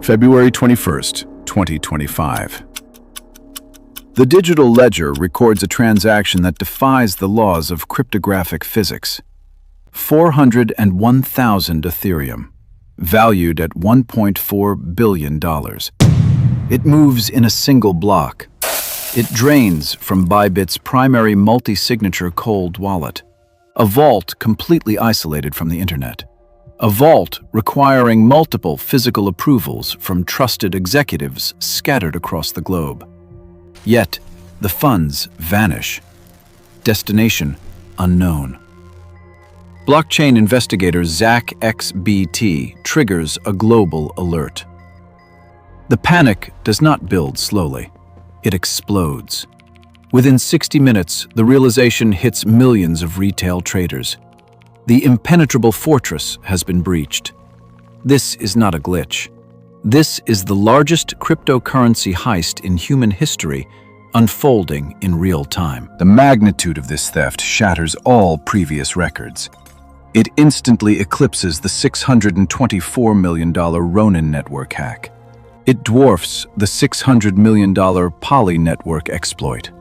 February 21st, 2025. The digital ledger records a transaction that defies the laws of cryptographic physics. 401,000 Ethereum, valued at $1.4 billion. It moves in a single block. It drains from Bybit's primary multi-signature cold wallet, a vault completely isolated from the internet. A vault requiring multiple physical approvals from trusted executives scattered across the globe. Yet, the funds vanish. Destination unknown. Blockchain investigator Zach XBT triggers a global alert. The panic does not build slowly. It explodes. Within 60 minutes, the realization hits millions of retail traders. The impenetrable fortress has been breached. This is not a glitch. This is the largest cryptocurrency heist in human history, unfolding in real time. The magnitude of this theft shatters all previous records. It instantly eclipses the $624 million Ronin network hack. It dwarfs the $600 million Poly network exploit.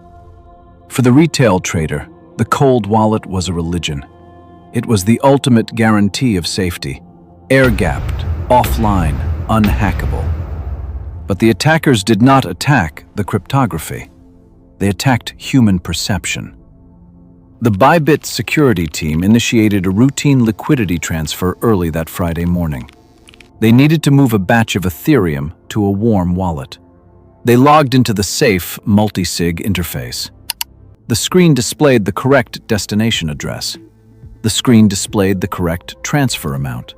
For the retail trader, the cold wallet was a religion. It was the ultimate guarantee of safety, air-gapped, offline, unhackable. But the attackers did not attack the cryptography. They attacked human perception. The Bybit security team initiated a routine liquidity transfer early that Friday morning. They needed to move a batch of Ethereum to a warm wallet. They logged into the safe multi-sig interface. The screen displayed the correct destination address. The screen displayed the correct transfer amount.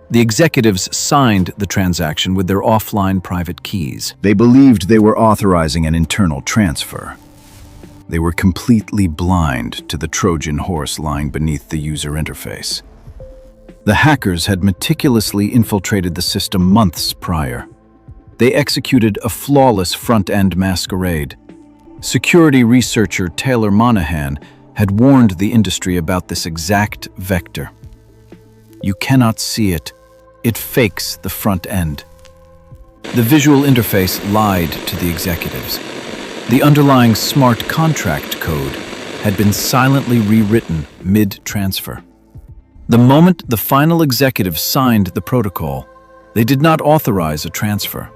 The executives signed the transaction with their offline private keys. They believed they were authorizing an internal transfer. They were completely blind to the Trojan horse lying beneath the user interface. The hackers had meticulously infiltrated the system months prior. They executed a flawless front-end masquerade. Security researcher Taylor Monahan had warned the industry about this exact vector. You cannot see it. It fakes the front end. The visual interface lied to the executives. The underlying smart contract code had been silently rewritten mid-transfer. The moment the final executive signed the protocol, they did not authorize a transfer.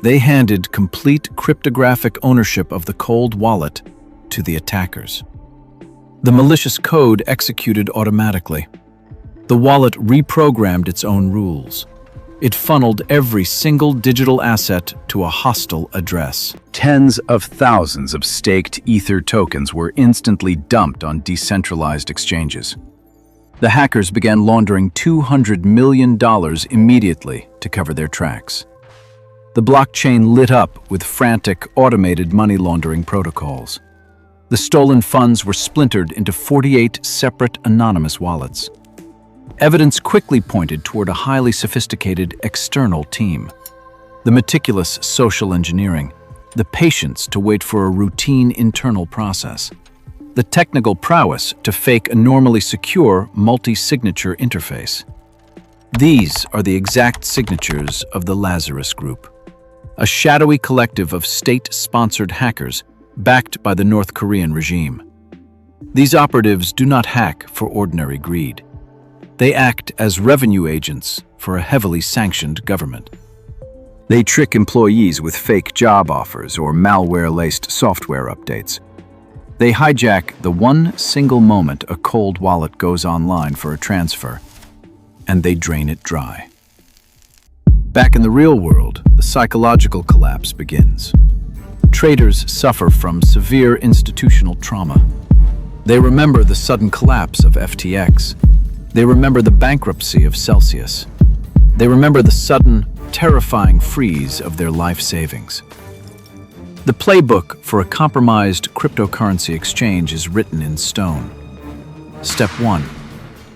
They handed complete cryptographic ownership of the cold wallet to the attackers. The malicious code executed automatically. The wallet reprogrammed its own rules. It funneled every single digital asset to a hostile address. Tens of thousands of staked Ether tokens were instantly dumped on decentralized exchanges. The hackers began laundering $200 million immediately to cover their tracks. The blockchain lit up with frantic, automated money laundering protocols. The stolen funds were splintered into 48 separate anonymous wallets. Evidence quickly pointed toward a highly sophisticated external team. The meticulous social engineering, the patience to wait for a routine internal process, the technical prowess to fake a normally secure multi-signature interface. These are the exact signatures of the Lazarus Group, a shadowy collective of state-sponsored hackers backed by the North Korean regime. These operatives do not hack for ordinary greed. They act as revenue agents for a heavily sanctioned government. They trick employees with fake job offers or malware-laced software updates. They hijack the one single moment a cold wallet goes online for a transfer, and they drain it dry. Back in the real world, the psychological collapse begins. Traders suffer from severe institutional trauma. They remember the sudden collapse of FTX. They remember the bankruptcy of Celsius. They remember the sudden, terrifying freeze of their life savings. The playbook for a compromised cryptocurrency exchange is written in stone. Step 1.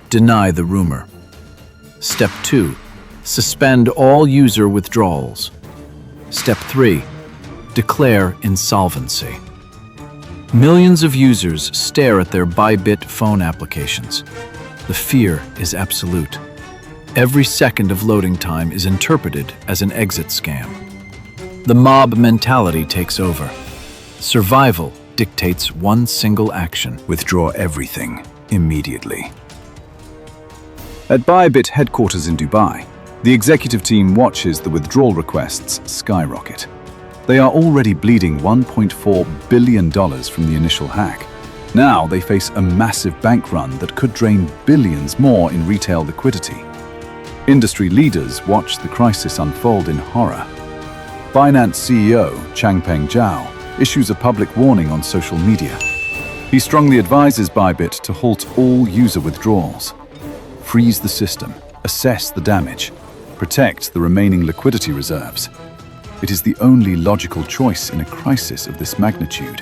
Deny the rumor. Step 2. Suspend all user withdrawals. Step 3. Declare insolvency. Millions of users stare at their Bybit phone applications. The fear is absolute. Every second of loading time is interpreted as an exit scam. The mob mentality takes over. Survival dictates one single action: withdraw everything immediately. At Bybit headquarters in Dubai, the executive team watches the withdrawal requests skyrocket. They are already bleeding $1.4 billion from the initial hack. Now they face a massive bank run that could drain billions more in retail liquidity. Industry leaders watch the crisis unfold in horror. Binance CEO Changpeng Zhao issues a public warning on social media. He strongly advises Bybit to halt all user withdrawals, freeze the system, assess the damage, protect the remaining liquidity reserves. It is the only logical choice in a crisis of this magnitude.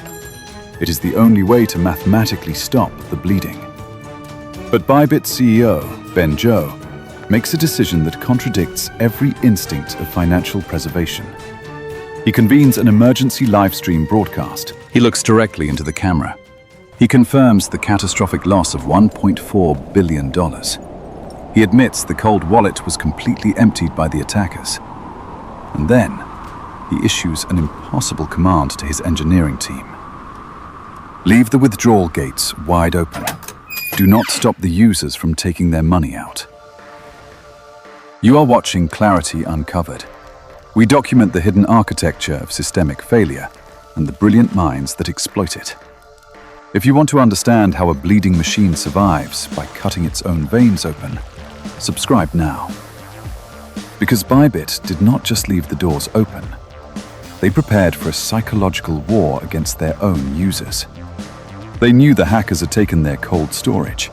It is the only way to mathematically stop the bleeding. But Bybit CEO Ben Zhou makes a decision that contradicts every instinct of financial preservation. He convenes an emergency live stream broadcast. He looks directly into the camera. He confirms the catastrophic loss of $1.4 billion. He admits the cold wallet was completely emptied by the attackers. And then, he issues an impossible command to his engineering team. Leave the withdrawal gates wide open. Do not stop the users from taking their money out. You are watching Clarity Uncovered. We document the hidden architecture of systemic failure and the brilliant minds that exploit it. If you want to understand how a bleeding machine survives by cutting its own veins open, subscribe now. Because Bybit did not just leave the doors open. They prepared for a psychological war against their own users. They knew the hackers had taken their cold storage,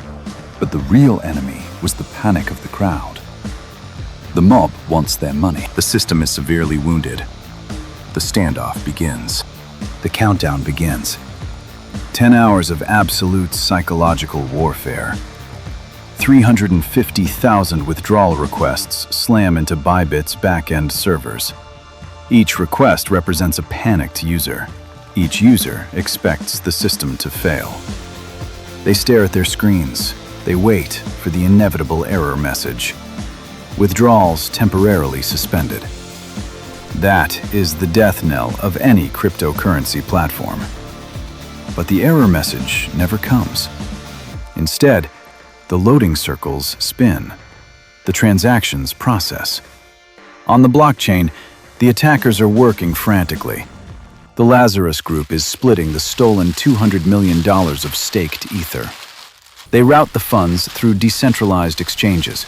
but the real enemy was the panic of the crowd. The mob wants their money. The system is severely wounded. The standoff begins. The countdown begins. 10 hours of absolute psychological warfare. 350,000 withdrawal requests slam into Bybit's back-end servers. Each request represents a panicked user. Each user expects the system to fail. They stare at their screens. They wait for the inevitable error message. Withdrawals temporarily suspended. That is the death knell of any cryptocurrency platform. But the error message never comes. Instead, the loading circles spin. The transactions process. On the blockchain, the attackers are working frantically. The Lazarus Group is splitting the stolen $200 million of staked Ether. They route the funds through decentralized exchanges.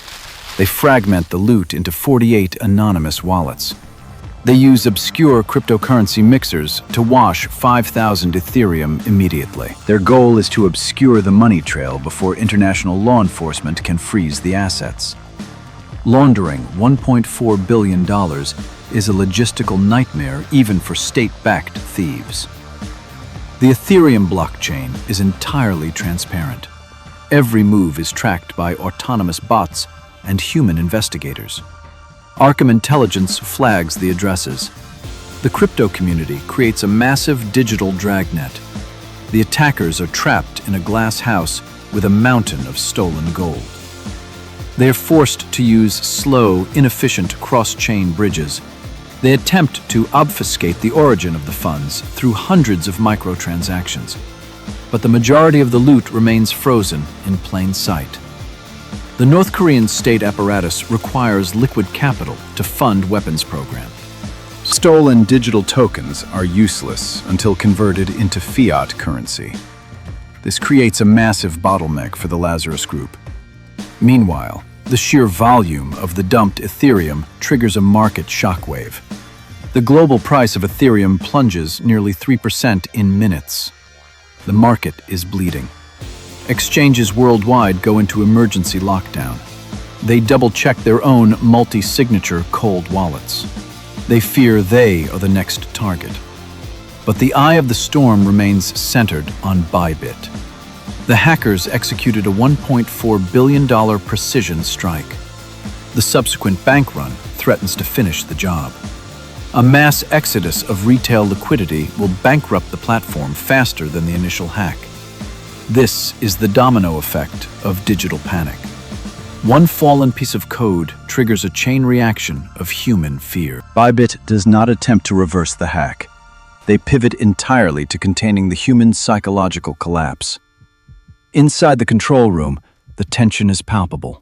They fragment the loot into 48 anonymous wallets. They use obscure cryptocurrency mixers to wash 5,000 Ethereum immediately. Their goal is to obscure the money trail before international law enforcement can freeze the assets. Laundering $1.4 billion is a logistical nightmare even for state-backed thieves. The Ethereum blockchain is entirely transparent. Every move is tracked by autonomous bots and human investigators. Arkham Intelligence flags the addresses. The crypto community creates a massive digital dragnet. The attackers are trapped in a glass house with a mountain of stolen gold. They are forced to use slow, inefficient cross-chain bridges. They attempt to obfuscate the origin of the funds through hundreds of microtransactions. But the majority of the loot remains frozen in plain sight. The North Korean state apparatus requires liquid capital to fund weapons program. Stolen digital tokens are useless until converted into fiat currency. This creates a massive bottleneck for the Lazarus Group. Meanwhile, the sheer volume of the dumped Ethereum triggers a market shockwave. The global price of Ethereum plunges nearly 3% in minutes. The market is bleeding. Exchanges worldwide go into emergency lockdown. They double-check their own multi-signature cold wallets. They fear they are the next target. But the eye of the storm remains centered on Bybit. The hackers executed a $1.4 billion precision strike. The subsequent bank run threatens to finish the job. A mass exodus of retail liquidity will bankrupt the platform faster than the initial hack. This is the domino effect of digital panic. One fallen piece of code triggers a chain reaction of human fear. Bybit does not attempt to reverse the hack. They pivot entirely to containing the human psychological collapse. Inside the control room, the tension is palpable.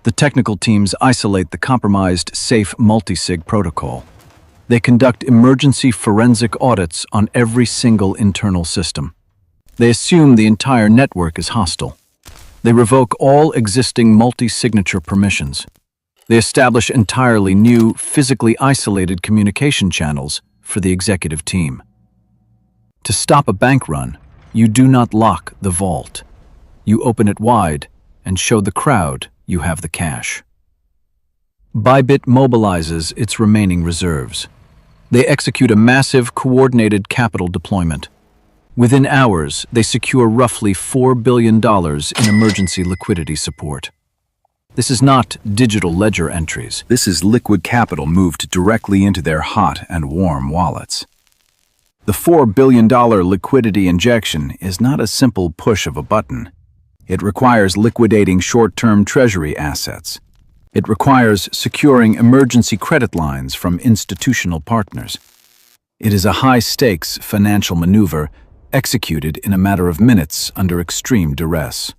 The technical teams isolate the compromised safe multisig protocol. They conduct emergency forensic audits on every single internal system. They assume the entire network is hostile. They revoke all existing multi-signature permissions. They establish entirely new, physically isolated communication channels for the executive team. To stop a bank run, you do not lock the vault. You open it wide and show the crowd you have the cash. Bybit mobilizes its remaining reserves. They execute a massive, coordinated capital deployment. Within hours, they secure roughly $4 billion in emergency liquidity support. This is not digital ledger entries. This is liquid capital moved directly into their hot and warm wallets. The $4 billion liquidity injection is not a simple push of a button. It requires liquidating short-term treasury assets. It requires securing emergency credit lines from institutional partners. It is a high-stakes financial maneuver executed in a matter of minutes under extreme duress.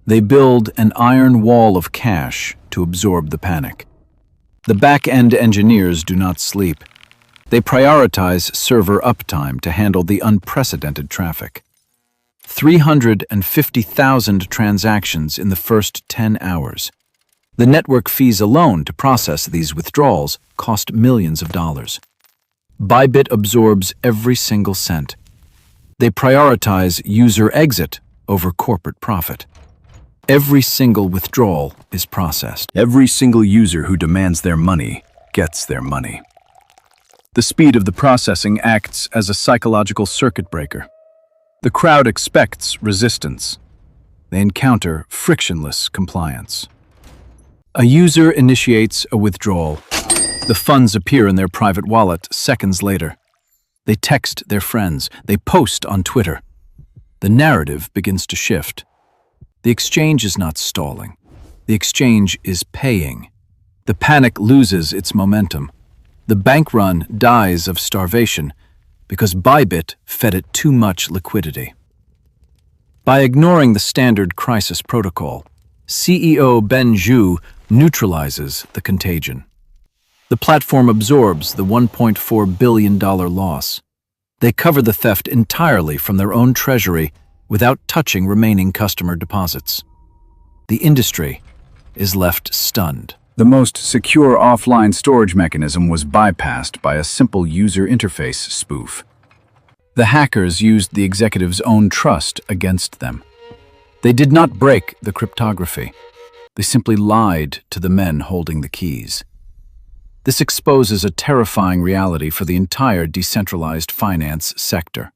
They build an iron wall of cash to absorb the panic. The back-end engineers do not sleep. They prioritize server uptime to handle the unprecedented traffic. 350,000 transactions in the first 10 hours. The network fees alone to process these withdrawals cost millions of dollars. Bybit absorbs every single cent. They prioritize user exit over corporate profit. Every single withdrawal is processed. Every single user who demands their money gets their money. The speed of the processing acts as a psychological circuit breaker. The crowd expects resistance. They encounter frictionless compliance. A user initiates a withdrawal. The funds appear in their private wallet seconds later. They text their friends. They post on Twitter. The narrative begins to shift. The exchange is not stalling. The exchange is paying. The panic loses its momentum. The bank run dies of starvation because Bybit fed it too much liquidity. By ignoring the standard crisis protocol, CEO Ben Zhu neutralizes the contagion. The platform absorbs the $1.4 billion loss. They cover the theft entirely from their own treasury without touching remaining customer deposits. The industry is left stunned. The most secure offline storage mechanism was bypassed by a simple user interface spoof. The hackers used the executive's own trust against them. They did not break the cryptography. They simply lied to the men holding the keys. This exposes a terrifying reality for the entire decentralized finance sector.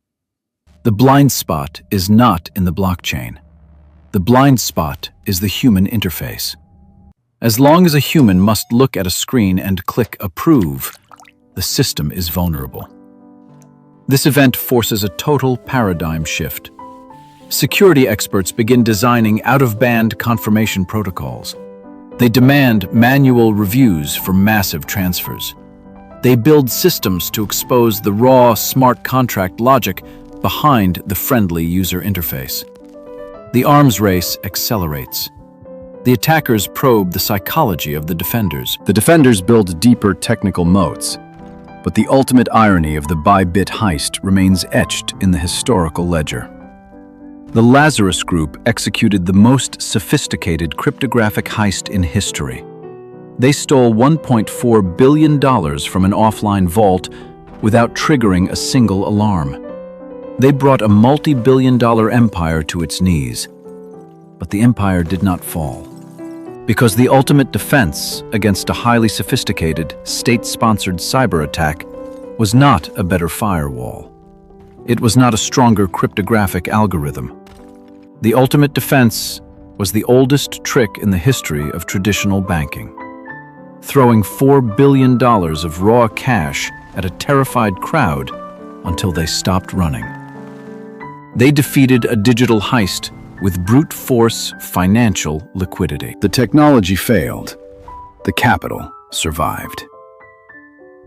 The blind spot is not in the blockchain. The blind spot is the human interface. As long as a human must look at a screen and click approve, the system is vulnerable. This event forces a total paradigm shift. Security experts begin designing out-of-band confirmation protocols. They demand manual reviews for massive transfers. They build systems to expose the raw smart contract logic behind the friendly user interface. The arms race accelerates. The attackers probe the psychology of the defenders. The defenders build deeper technical moats, but the ultimate irony of the Bybit heist remains etched in the historical ledger. The Lazarus Group executed the most sophisticated cryptographic heist in history. They stole $1.4 billion from an offline vault without triggering a single alarm. They brought a multi-billion-dollar empire to its knees. But the empire did not fall. Because the ultimate defense against a highly sophisticated, state-sponsored cyber attack was not a better firewall. It was not a stronger cryptographic algorithm. The ultimate defense was the oldest trick in the history of traditional banking. Throwing $4 billion of raw cash at a terrified crowd until they stopped running. They defeated a digital heist with brute force financial liquidity. The technology failed. The capital survived.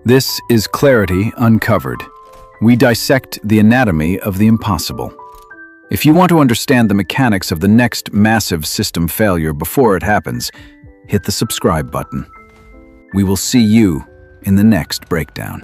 This is Clarity Uncovered. We dissect the anatomy of the impossible. If you want to understand the mechanics of the next massive system failure before it happens, hit the subscribe button. We will see you in the next breakdown.